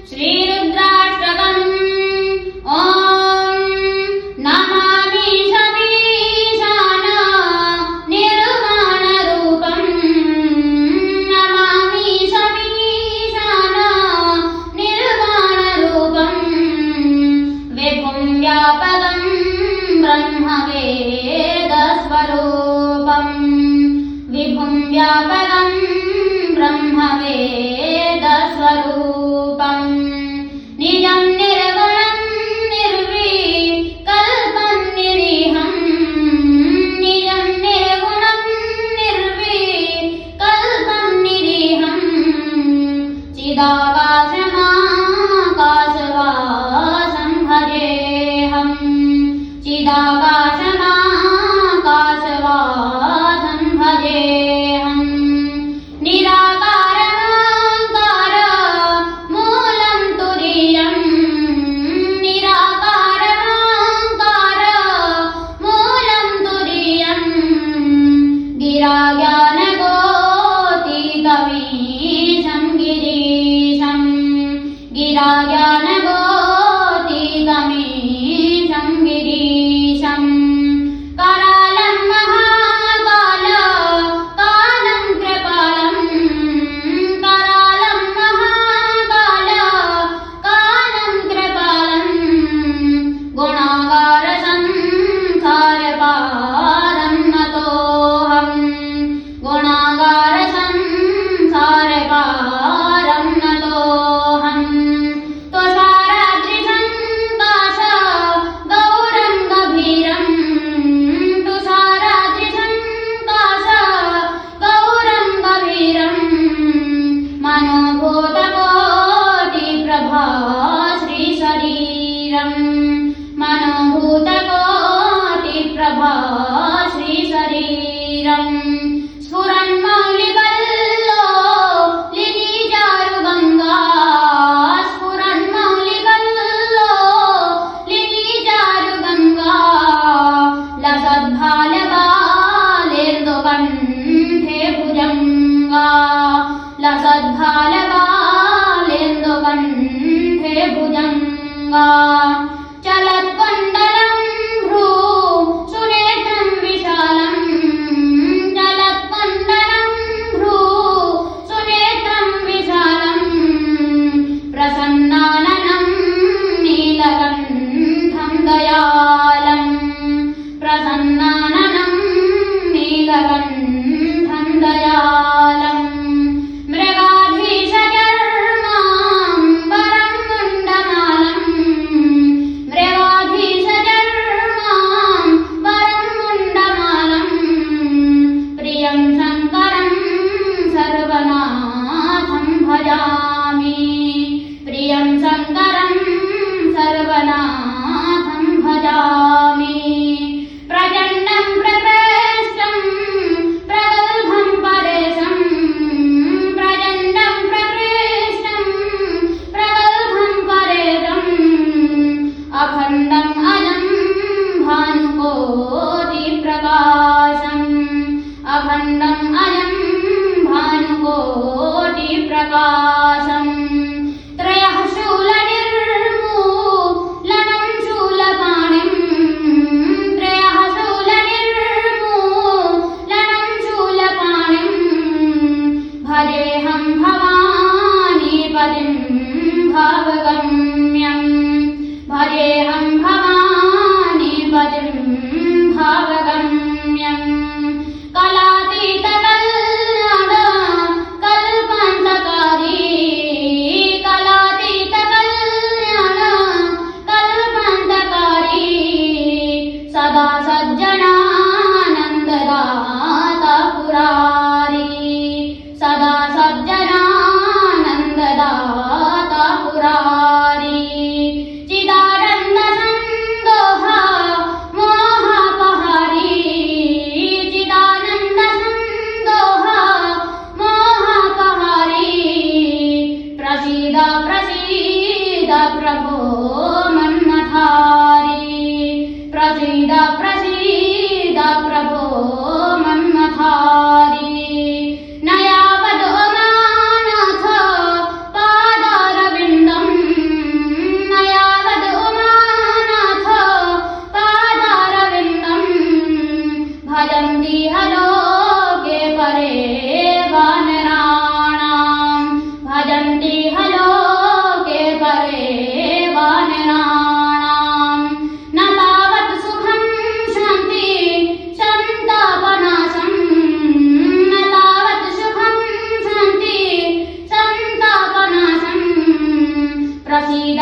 श्रीरुद्राष्टकम् ॐ नमामि शमीशान निर्वाणरूपम् नमामि शमीशान निर्वाणरूपम् विभुं व्यापकं ब्रह्मवेदस्वरूपम् विभुं व्यापकं ब्रह्मवेदस्वरूपम् निजं निर्गुणं निर्विकल्पं निरीहम् निजं निर्गुणं निर्विकल्पं निरीहम् चिदाकाशमाकाशवासं भजेऽहम् चिदाकाशमाकाशवासं भजेऽहम् निराकारमोङ्कार मूलं तुरीयम् निराकारमोङ्कार मूलं तुरीयम् गिराज्ञानगोतीतमीशं गिरीशम् गिराज्ञानगोतीतमीशं गिरीशम् करालं महाकाल कालं कृपालम् करालं महाकाल कालं कृपालम् गुणागारसंसारपारं नतोऽहम् गुणागारसंसारपारं नतोऽहम् तुषाराद्रिसङ्काश गौरं गभीरम् तुषाराद्रिसङ्काश गौरं गभीरम् मनोभूतकोटिप्रभा श्रीशरीरम् मनोभूतकोटिप्रभा श्रीशरीरम् स्फुरन्मौलिकल्लो लिनिजारुगङ्गा स्फुरन्मौलिकल्लो लिनिजारुगङ्गा लसद्भालबालेन्दुकण्ठे भुजङ्गा लसद्भालबालेन्दुकण्ठे भुजङ्गा चलत्कुण्डलं भ्रू सुनेत्रं विशालम् चलत्कुण्डलं भ्रू सुनेत्रं विशालम् प्रसन्नाननं नीलकण्ठं दयालम् प्रसन्नाननं नीलकण्ठं दयालम् मृगाधीशचर्माम्बरं मुण्डमालम् मृगाधीशचर्माम्बरं मुण्डमालम् प्रियं शङ्करं सर्वनाथं भजामि प्रियं शङ्करं सर्वनाथं भजामि प्रचण्डं प्रकृष्टं प्रगल्भं परेशं प्रचण्डं प्रकृष्टं प्रगल्भं परेशम् अखण्डम् अजं भानुकोटिप्रकाशम् अखण्डम् अजं भानुकोटिप्रकाशम् त्रयः शूलनिर्मूलनं शूलपाणिं त्रयः शूलनिर्मूलनं शूलपाणिं भजेऽहं भवानीपतिं भावगम्यम् भजेऽहं भवानीपतिं भावगम्यम् कलातीतकल्याण कल्पान्तकारी कलातीतकल्याण कल्पान्तकारी सदा सज्जनानन्ददाता पुरारी सदा सज्जनानन्ददाता पुरारी चिदानन्दसन्दोह मोहापहारी चिदानन्दसन्दोह मोहापहारी प्रसीद प्रसीद प्रभो मन्मथारी प्रसीद प्रसीद प्रभो मन्मथारी नयावदो मानाथ पादारविन्दम् प्रसीद